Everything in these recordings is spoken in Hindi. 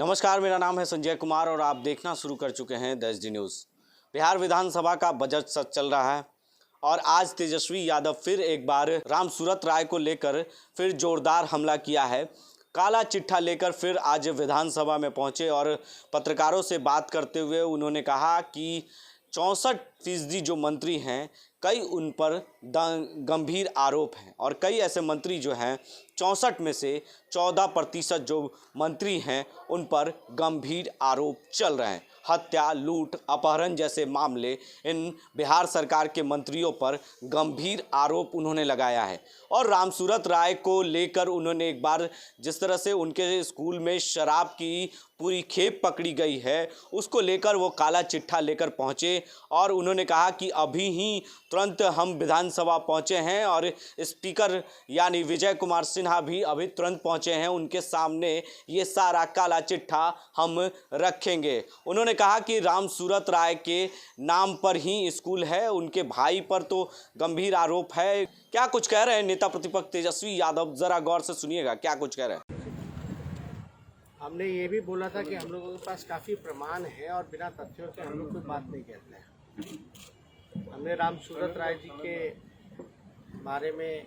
नमस्कार, मेरा नाम है संजय कुमार और आप देखना शुरू कर चुके हैं द एसडी न्यूज़। बिहार विधानसभा का बजट सत्र चल रहा है और आज तेजस्वी यादव फिर एक बार रामसूरत राय को लेकर फिर जोरदार हमला किया है। काला चिट्ठा लेकर फिर आज विधानसभा में पहुंचे और पत्रकारों से बात करते हुए उन्होंने कहा कि 64% जो मंत्री हैं कई उन पर गंभीर आरोप हैं और कई ऐसे मंत्री जो हैं 64 में से 14% जो मंत्री हैं उन पर गंभीर आरोप चल रहे हैं। हत्या, लूट, अपहरण जैसे मामले इन बिहार सरकार के मंत्रियों पर गंभीर आरोप उन्होंने लगाया है। और रामसूरत राय को लेकर उन्होंने एक बार जिस तरह से उनके स्कूल में शराब की पूरी खेप पकड़ी गई है उसको लेकर वो काला चिट्ठा लेकर पहुंचे और उन्होंने कहा कि अभी ही तुरंत हम विधानसभा पहुंचे हैं और स्पीकर यानी विजय कुमार सिन्हा भी अभी तुरंत पहुंचे हैं, उनके सामने ये सारा काला चिट्ठा हम रखेंगे। उन्होंने कहा कि रामसूरत राय के नाम पर ही स्कूल है, उनके भाई पर तो गंभीर आरोप है। क्या कुछ कह रहे हैं नेता प्रतिपक्ष तेजस्वी यादव, जरा गौर से सुनिएगा क्या कुछ कह रहे हैं। हमने ये भी बोला था कि हम लोगों के पास काफ़ी प्रमाण है और बिना तथ्यों के हम लोग कोई बात नहीं कहते हैं। हमने रामसूरत राय जी के बारे में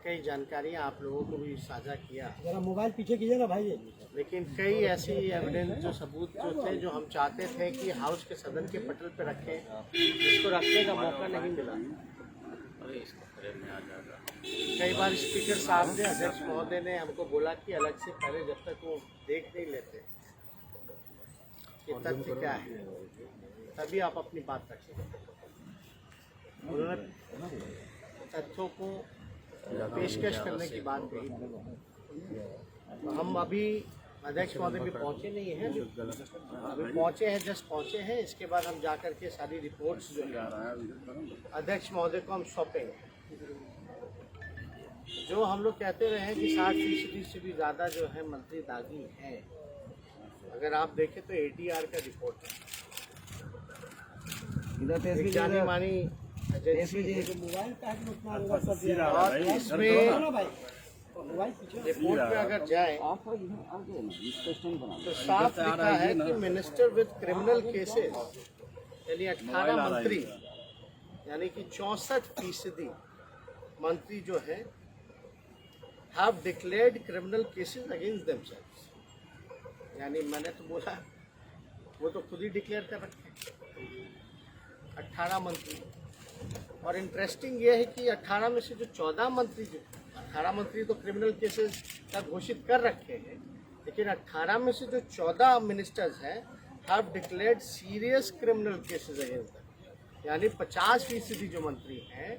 कई जानकारियां आप लोगों को भी साझा किया। जरा मोबाइल पीछे कीजिएगा भाई। लेकिन कई ऐसी एविडेंस जो सबूत जो थे जो हम चाहते थे कि हाउस के सदन के पटल पर रखें, जिसको रखने का मौका नहीं मिला। कई बार स्पीकर साहब ने, अध्यक्ष महोदय ने हमको बोला कि अलग से पहले जब तक वो देख नहीं लेते कि तथ्य क्या है तभी आप अपनी बात रखें। उन्होंने तथ्यों को पेशकश करने की बात कही। तो हम अभी अध्यक्ष महोदय भी पहुंचे नहीं हैं, अभी पहुंचे हैं, जस्ट पहुंचे हैं। इसके बाद हम जाकर के सारी रिपोर्ट्स जो है अध्यक्ष महोदय को हम सौंपेंगे। जो हम लोग कहते रहे हैं कि 60% से भी ज़्यादा जो है मंत्री दागी हैं, अगर आप देखें तो ADR का रिपोर्ट है। जानी मानी एजेंसी और इसमें रिपोर्ट में अगर जाए तो साफ लिखा है कि मिनिस्टर विद क्रिमिनल केसेस, यानी 18 मंत्री, यानी कि 64% मंत्री जो है have declared criminal cases against themselves। यानी मैंने तो बोला वो तो खुद ही डिक्लेयर कर रखे 18 मंत्री। और इंटरेस्टिंग ये है कि 18 में से जो 14 मंत्री, जो 18 मंत्री तो क्रिमिनल केसेस का घोषित कर रखे हैं, लेकिन 18 में से जो 14 मिनिस्टर्स हैं have declared serious criminal cases against them। यानी 50% जो मंत्री हैं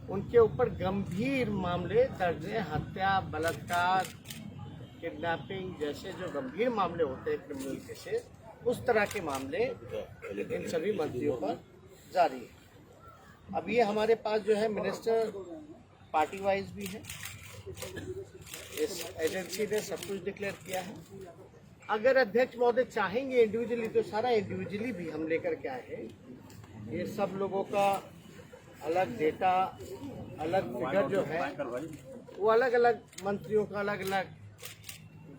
उनके ऊपर गंभीर मामले दर्ज हैं। हत्या, बलात्कार, किडनैपिंग जैसे जो गंभीर मामले होते हैं क्रिमिनल केसेस, उस तरह के मामले इन सभी मंत्रियों पर जारी है। अब ये हमारे पास जो है मिनिस्टर पार्टी वाइज भी है, इस एजेंसी ने सब कुछ डिक्लेयर किया है। अगर अध्यक्ष महोदय चाहेंगे इंडिविजुअली तो सारा इंडिविजुअली भी हम लेकर के आए हैं। ये सब लोगों का अलग डेटा, अलग फिगर जो है वो अलग अलग मंत्रियों का अलग अलग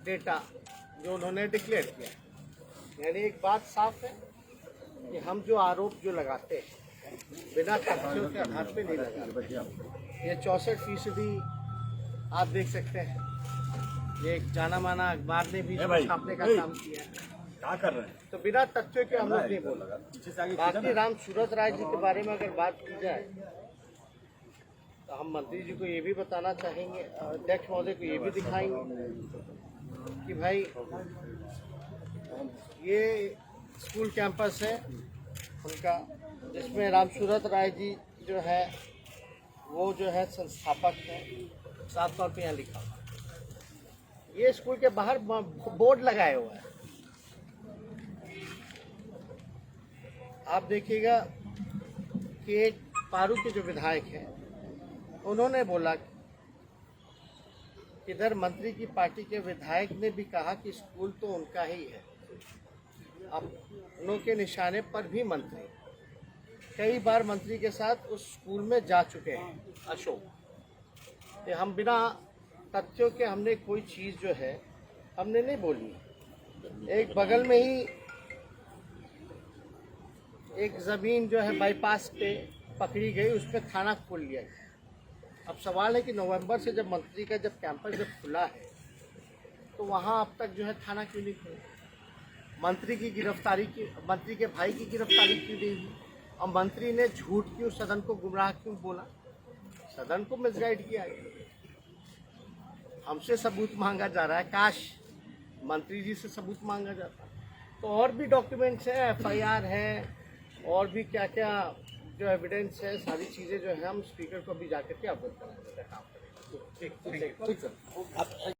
डेटा जो उन्होंने डिक्लेयर किया। यानी एक बात साफ है कि हम जो आरोप जो लगाते हैं बिना तथ्यों के आधार पे नहीं लगाते। ये 64% आप देख सकते हैं, ये एक जाना माना अखबार ने भी छापने का काम किया है। क्या कर रहे हैं तो बिना तथ्यों के हम लोग नहीं बोल रहे। बाकी रामसूरत राय जी के बारे में अगर बात की जाए तो हम मंत्री जी को ये भी बताना चाहेंगे, अध्यक्ष महोदय को ये भी दिखाएंगे कि भाई ये स्कूल कैंपस है उनका, जिसमें रामसूरत राय जी जो है वो जो है संस्थापक है। साफ तौर पे यहाँ लिखा हुआ ये स्कूल के बाहर बोर्ड लगाए हुआ है। आप देखिएगा कि एक पारू के जो विधायक हैं उन्होंने बोला कि इधर मंत्री की पार्टी के विधायक ने भी कहा कि स्कूल तो उनका ही है। अब उनके निशाने पर भी मंत्री कई बार मंत्री के साथ उस स्कूल में जा चुके हैं। अशोक, हम बिना तथ्यों के हमने कोई चीज़ जो है हमने नहीं बोली। एक बगल में ही एक ज़मीन जो है बाईपास पे पकड़ी गई, उस पर थाना खोल लिया गया। अब सवाल है कि नवंबर से जब मंत्री का जब कैंपस जब खुला है तो वहाँ अब तक जो है थाना क्यों नहीं खुला? मंत्री की गिरफ्तारी की, मंत्री के भाई की गिरफ्तारी क्यों नहीं हुई? और मंत्री ने झूठ क्यों, सदन को गुमराह क्यों बोला, सदन को मिसगाइड किया गया? हमसे सबूत मांगा जा रहा है, काश मंत्री जी से सबूत मांगा जाता। तो और भी डॉक्यूमेंट्स है, FIR है, और भी क्या क्या जो एविडेंस है, सारी चीज़ें जो है हम स्पीकर को भी जाकर के अवगत कराने का काम करेंगे। ठीक सर।